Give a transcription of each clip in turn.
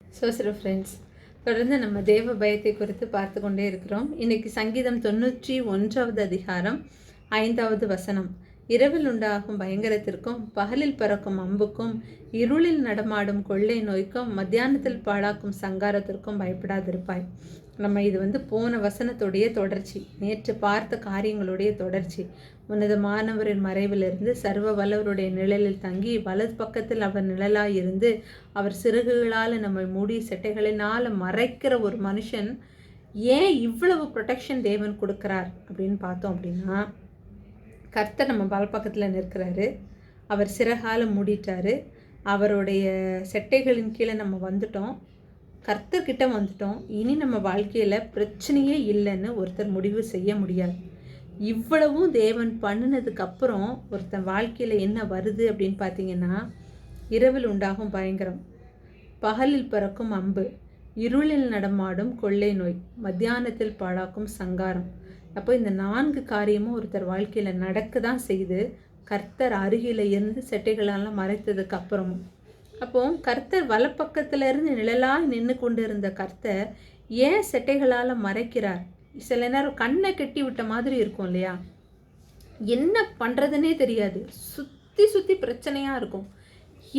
Friends, தொடர்ந்து நம்ம தேவ பயத்தை குறித்து பார்த்து கொண்டே இருக்கிறோம். இன்னைக்கு சங்கீதம் 91வது அதிகாரம் 5வது வசனம். இரவில் உண்டாகும் பயங்கரத்திற்கும் பகலில் பறக்கும் அம்புக்கும் இருளில் நடமாடும் கொள்ளை நோய்க்கும் மத்தியானத்தில் பாழாக்கும் சங்காரத்திற்கும் பயப்படாதிருப்பாய். நம்ம இது போன வசனத்துடைய தொடர்ச்சி, நேற்று பார்த்த காரியங்களுடைய தொடர்ச்சி. உன்னதமானவரின் மறைவிலிருந்து சர்வ வல்லவருடைய நிழலில் தங்கி வலது பக்கத்தில் அவர் நிழலாய் இருந்து அவர் சிறகுகளால் நம்மை மூடி செட்டைகளினால் மறைக்கிற ஒரு மனுஷன் ஏன் இவ்வளவு ப்ரொடெக்ஷன் தேவன் கொடுக்குறார் அப்படின்னு பார்த்தோம் அப்படின்னா, கர்த்தர் நம்ம பக்கத்தில் நிற்கிறாரு, அவர் சிறகால மூடிட்டாரு, அவருடைய செட்டைகளின் கீழே நம்ம வந்துட்டோம், கர்த்தர்கிட்ட வந்துட்டோம். இனி நம்ம வாழ்க்கையில் பிரச்சனையே இல்லைன்னு ஒருத்தர் முடிவு செய்ய முடியாது. இவ்வளவும் தேவன் பண்ணினதுக்கப்புறம் ஒருத்தன் வாழ்க்கையில் என்ன வருது அப்படின்னு பார்த்தீங்கன்னா, இரவில் உண்டாகும் பயங்கரம், பகலில் பறக்கும் அம்பு, இருளில் நடமாடும் கொள்ளை நோய், மத்தியானத்தில் பாழாக்கும் சங்காரம். அப்போ இந்த 4 காரியமும் ஒருத்தர் வாழ்க்கையில் நடக்க தான் செய்து, கர்த்தர் அருகில் இருந்து செட்டைகளெல்லாம் மறைத்ததுக்கு அப்புறமும். அப்போ கர்த்தர் வலப்பக்கத்துல இருந்து நிழலாய் நின்று கொண்டு இருந்த கர்த்தர் ஏன் செட்டைகளால் மறைக்கிறார்? சில நேரம் கண்ணை கட்டி விட்ட மாதிரி இருக்கும் இல்லையா? என்ன பண்ணுறதுனே தெரியாது, சுற்றி சுற்றி பிரச்சனையாக இருக்கும்.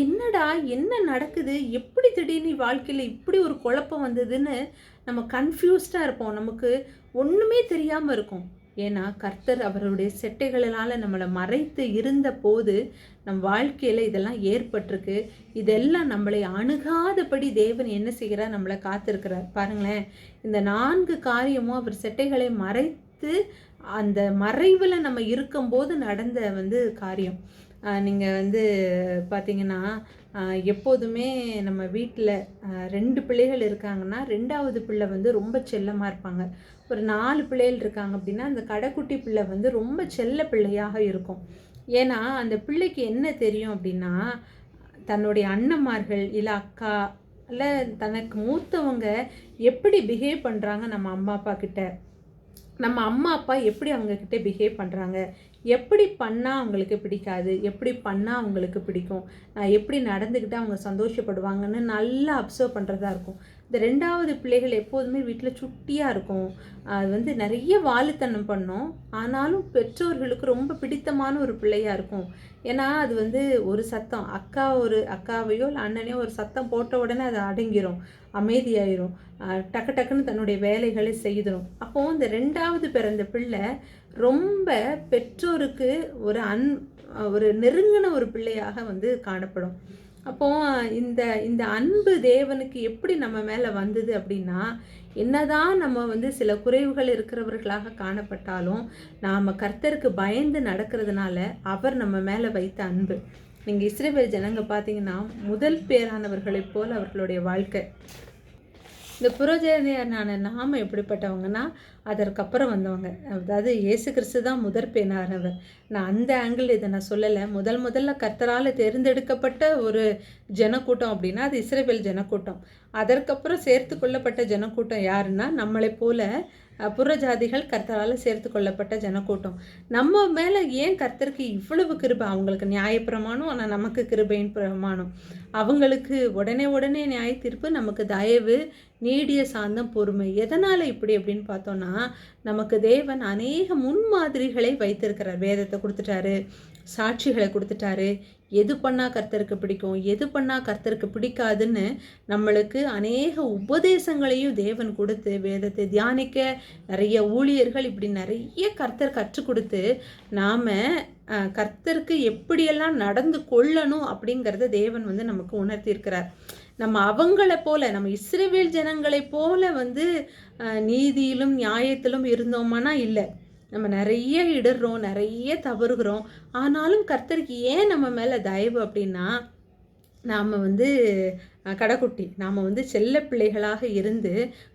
என்னடா என்ன நடக்குது, எப்படி திடீர்னு வாழ்க்கையில் இப்படி ஒரு குழப்பம் வந்ததுன்னு நம்ம கன்ஃபியூஸ்டாக இருப்போம், நமக்கு ஒன்றுமே தெரியாமல் இருக்கும். ஏன்னா கர்த்தர் அவருடைய செட்டைகளால் நம்மளை மறைத்து இருந்த போது நம் வாழ்க்கையில் இதெல்லாம் ஏற்பட்டிருக்கு. இதெல்லாம் நம்மளை அணுகாதபடி தேவன் என்ன செய்கிறார், நம்மளை காத்திருக்கிறார். பாருங்களேன், இந்த 4 காரியமும் அவர் செட்டைகளை மறைத்து அந்த மறைவில் நம்ம இருக்கும்போது நடந்த காரியம். நீங்கள் பார்த்தீங்கன்னா, எப்போதுமே நம்ம வீட்டில் 2 பிள்ளைகள் இருக்காங்கன்னா 2வது பிள்ளை ரொம்ப செல்லமாக இருப்பாங்க. ஒரு 4 பிள்ளைகள் இருக்காங்க அப்படின்னா அந்த கடைக்குட்டி பிள்ளை ரொம்ப செல்ல பிள்ளையாக இருக்கும். ஏன்னா அந்த பிள்ளைக்கு என்ன தெரியும் அப்படின்னா, தன்னுடைய அண்ணன்மார்கள் இல்லை அக்கா இல்லை தனக்கு மூத்தவங்க எப்படி பிஹேவ் பண்ணுறாங்க, நம்ம அம்மா அப்பா கிட்ட, நம்ம அம்மா அப்பா எப்படி அவங்கக்கிட்ட பிஹேவ் பண்ணுறாங்க, எப்படி பண்ணால் அவங்களுக்கு பிடிக்காது, எப்படி பண்ணால் அவங்களுக்கு பிடிக்கும், எப்படி நடந்துக்கிட்டால் அவங்க சந்தோஷப்படுவாங்கன்னு நல்லா அப்சர்வ் பண்ணுறதா இருக்கும். இந்த 2வது பிள்ளைகள் எப்போதுமே வீட்டில் சுட்டியாக இருக்கும். அது நிறைய வாலுத்தனம் பண்ணும். ஆனாலும் பெற்றோர்களுக்கு ரொம்ப பிடித்தமான ஒரு பிள்ளையாக இருக்கும். ஏன்னா அது ஒரு சத்தம், அக்காவையோ இல்லை அண்ணனையோ ஒரு சத்தம் போட்ட உடனே அது அடங்கிரும், அமைதியாயிரும், டக்கு டக்குன்னு தன்னுடைய வேலைகளை செய்திடும். அப்போது இந்த 2வது பிறந்த பிள்ளை ரொம்ப பெற்றோருக்கு ஒரு நெருங்கின ஒரு பிள்ளையாக காணப்படும். அப்போது இந்த அன்பு தேவனுக்கு எப்படி நம்ம மேலே வந்தது அப்படின்னா, என்னதான் நம்ம சில குறைவுகள் இருக்கிறவர்களாக காணப்பட்டாலும் நாம் கர்த்தருக்கு பயந்து நடக்கிறதுனால அவர் நம்ம மேலே வைத்த அன்பு. நீங்கள் இஸ்ரவேல் ஜனங்க பார்த்தீங்கன்னா, முதல் பேரானவர்களைப் போல் அவர்களுடைய வாழ்க்கை. இந்த புரோஜனையரான நாம எப்படிப்பட்டவங்கன்னா, அதற்கப்புறம் வந்தவங்க. அதாவது இயேசு கிறிஸ்து தான் முதற் பேரானவர். நான் அந்த ஆங்கிள் இதை நான் சொல்லலை. முதல்ல கர்த்தரால் தேர்ந்தெடுக்கப்பட்ட ஒரு ஜனக்கூட்டம் அப்படின்னா அது இஸ்ரவேல் ஜனக்கூட்டம். அதற்கப்புறம் சேர்த்து கொள்ளப்பட்ட ஜனக்கூட்டம் யாருன்னா, நம்மளை போல புறஜாதிகள் கர்த்தரால் சேர்த்து கொள்ளப்பட்ட ஜனக்கூட்டம். நம்ம மேலே ஏன் கர்த்தருக்கு இவ்வளவு கிருபை? அவங்களுக்கு நியாயப்பிரமாணம், ஆனால் நமக்கு கிருபையின் பிரமாணம். அவங்களுக்கு உடனே நியாய தீர்ப்பு, நமக்கு தயவு, நீடிய சாந்தம், பொறுமை. எதனால் இப்படி அப்படின்னு பார்த்தோன்னா, நமக்கு தேவன் அநேக முன்மாதிரிகளை வைத்திருக்கிறார். வேதத்தை கொடுத்துட்டாரு, சாட்சிகளை கொடுத்துட்டாரு, எது பண்ணால் கர்த்தருக்கு பிடிக்கும், எது பண்ணால் கர்த்தருக்கு பிடிக்காதுன்னு நம்மளுக்கு அநேக உபதேசங்களையும் தேவன் கொடுத்து, வேதத்தை தியானிக்க நிறைய ஊழியர்கள், இப்படி நிறைய கர்த்தர் கற்றுக் கொடுத்து நாம் கர்த்தருக்கு எப்படியெல்லாம் நடந்து கொள்ளணும் அப்படிங்கிறத தேவன் நமக்கு உணர்த்தியிருக்கிறார். நம்ம அவங்களை போல, நம்ம இஸ்ரவேல் ஜனங்களை போல நீதியிலும் நியாயத்திலும் இருந்தோமானா இல்லை. நம்ம நிறைய இடர்றோம், நிறைய தவறுகிறோம். ஆனாலும் கர்த்தருக்கு ஏன் நம்ம மேலே தயவு அப்படின்னா, நாம் கடைக்குட்டி, நாம் செல்ல பிள்ளைகளாக இருந்து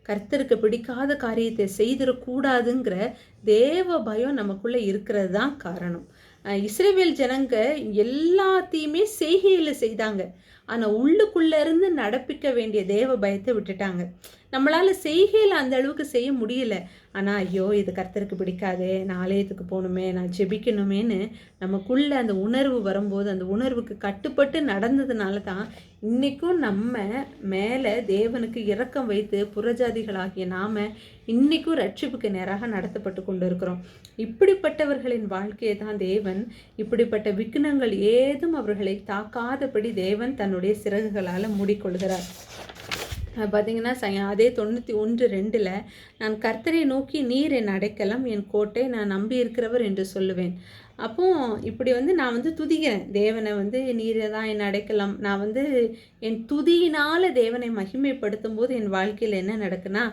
கர்த்தருக்கு பிடிக்காத காரியத்தை செய்திடக்கூடாதுங்கிற தேவ பயம் நமக்குள்ளே இருக்கிறது தான் காரணம். இஸ்ரவேல் ஜனங்க எல்லாத்தையுமே செய்கையில் செய்தாங்க. ஆனால் உள்ளுக்குள்ளே இருந்து நடப்பிக்க வேண்டிய தேவ பயத்தை விட்டுட்டாங்க. நம்மளால் செய்கையில் அந்த அளவுக்கு செய்ய முடியல. ஆனால் ஐயோ இது கர்த்தருக்கு பிடிக்காதே, நான் ஆலயத்துக்கு போகணுமே, நான் ஜெபிக்கணுமேன்னு நமக்குள்ள அந்த உணர்வு வரும்போது, அந்த உணர்வுக்கு கட்டுப்பட்டு நடந்ததுனால தான் இன்றைக்கும் நம்ம மேலே தேவனுக்கு இரக்கம் வைத்து புறஜாதிகளாகிய நாம் இன்றைக்கும் ரட்சிப்புக்கு நேராக நடத்தப்பட்டு கொண்டு இருக்கிறோம். இப்படிப்பட்டவர்களின் வாழ்க்கையை தான் தேவன், இப்படிப்பட்ட விக்னங்கள் ஏதும் அவர்களை தாக்காதபடி தேவன் தன்னுடைய சிறகுகளால் மூடிக்கொள்கிறார். பார்த்தீங்கன்னா அதே 91:2 நான் கர்த்தரை நோக்கி நீர் என் அடைக்கலம், என் கோட்டை, நான் நம்பி இருக்கிறவர் என்று சொல்லுவேன். அப்போ இப்படி நான் துதிக்கிறேன் தேவனை, நீர் தான் என் அடைக்கலம். நான் என் துதியினால் தேவனை மகிமைப்படுத்தும் போது என் வாழ்க்கையில் என்ன நடக்குன்னா,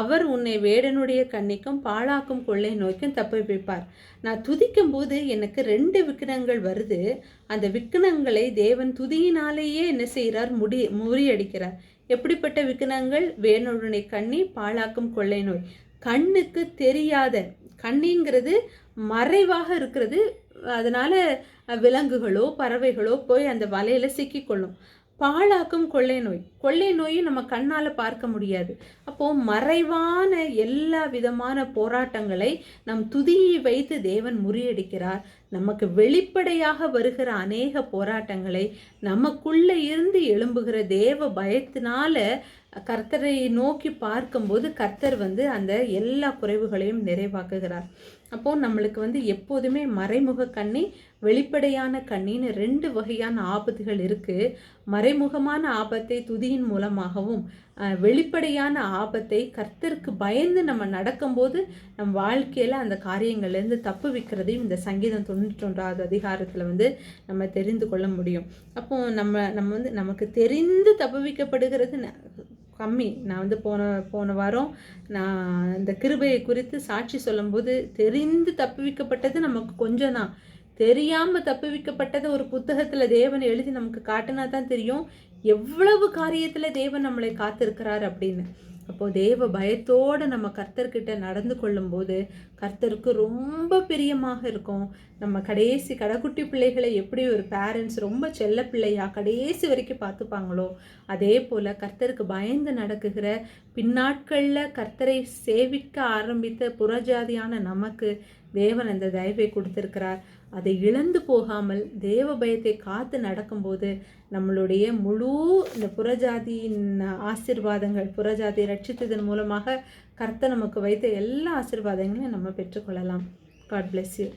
அவர் உன்னை வேடனுடைய கண்ணிக்கும் பாழாக்கும் கொள்ளை நோய்க்கும் தப்புவிப்பார். நான் துதிக்கும் போது எனக்கு 2 விக்னங்கள் வருது. அந்த விக்னங்களை தேவன் துதியினாலேயே என்ன செய்கிறார், முறியடிக்கிறார். எப்படிப்பட்ட விக்னங்கள்? வேணுடனே கண்ணி, பாழாக்கும் கொள்ளை நோய். கண்ணுக்கு தெரியாத, கண்ணிங்கிறது மறைவாக இருக்கிறது. அதனால் விலங்குகளோ பறவைகளோ போய் அந்த வலையில் சிக்கிக்கொள்ளும். பாழாக்கும் கொள்ளை நோய், கொள்ளை நோயும் நம்ம கண்ணால் பார்க்க முடியாது. அப்போது மறைவான எல்லா விதமான போராட்டங்களை நம் துதியை வைத்து தேவன் முறியடிக்கிறார். நமக்கு வெளிப்படையாக வருகிற அநேக போராட்டங்களை நமக்குள்ளே இருந்து எழும்புகிற தேவ பயத்தினால கர்த்தரை நோக்கி பார்க்கும்போது கர்த்தர் அந்த எல்லா குறைவுகளையும் நிறைவாக்குகிறார். அப்போது நம்மளுக்கு எப்போதுமே மறைமுக கண்ணி, வெளிப்படையான கண்ணின்னு 2 வகையான ஆபத்துகள் இருக்குது. மறைமுகமான ஆபத்தை துதியின் மூலமாகவும், வெளிப்படையான ஆபத்தை கர்த்தருக்கு பயந்து நம்ம நடக்கும்போது நம் வாழ்க்கையில் அந்த காரியங்கள்லேருந்து தப்பு வைக்கிறதையும் இந்த சங்கீதம் 91வது அதிகாரத்தில் நம்ம தெரிந்து கொள்ள முடியும். அப்போது நம்ம நமக்கு தெரிந்து தப்பு வைக்கப்படுகிறது கம்மி. நான் போன வாரம் நான் இந்த கிருபையை குறித்து சாட்சி சொல்லும்போது தெரிந்து தப்புவிக்கப்பட்டது நமக்கு கொஞ்சம் தான். தெரியாமல் தப்புவிக்கப்பட்டது ஒரு புத்தகத்தில் தேவன் எழுதி நமக்கு காட்டினா தான் தெரியும் எவ்வளவு காரியத்தில் தேவன் நம்மளை காத்திருக்கிறார் அப்படின்னு. அப்போது தேவ பயத்தோடு நம்ம கர்த்தர்கிட்ட நடந்து கொள்ளும்போது கர்த்தருக்கு ரொம்ப பிரியமாக இருக்கும். நம்ம கடைக்குட்டி பிள்ளைகளை எப்படி ஒரு பேரண்ட்ஸ் ரொம்ப செல்ல பிள்ளையா கடைசி வரைக்கும் பார்த்துப்பாங்களோ, அதே போல் கர்த்தருக்கு பயந்து நடக்குகிற பின்னாட்களில் கர்த்தரை சேவிக்க ஆரம்பித்த புறஜாதியான நமக்கு தேவன் அந்த தயவை கொடுத்திருக்கிறார். அதை இழந்து போகாமல் தேவ பயத்தை காத்து நடக்கும்போது நம்மளுடைய முழு இந்த புறஜாதியின் ஆசீர்வாதங்கள், புறஜாதியை ரட்சித்ததன் மூலமாக கர்த்தர் நமக்கு வைத்த எல்லா ஆசீர்வாதங்களையும் நம்ம பெற்றுக்கொள்ளலாம். God bless you.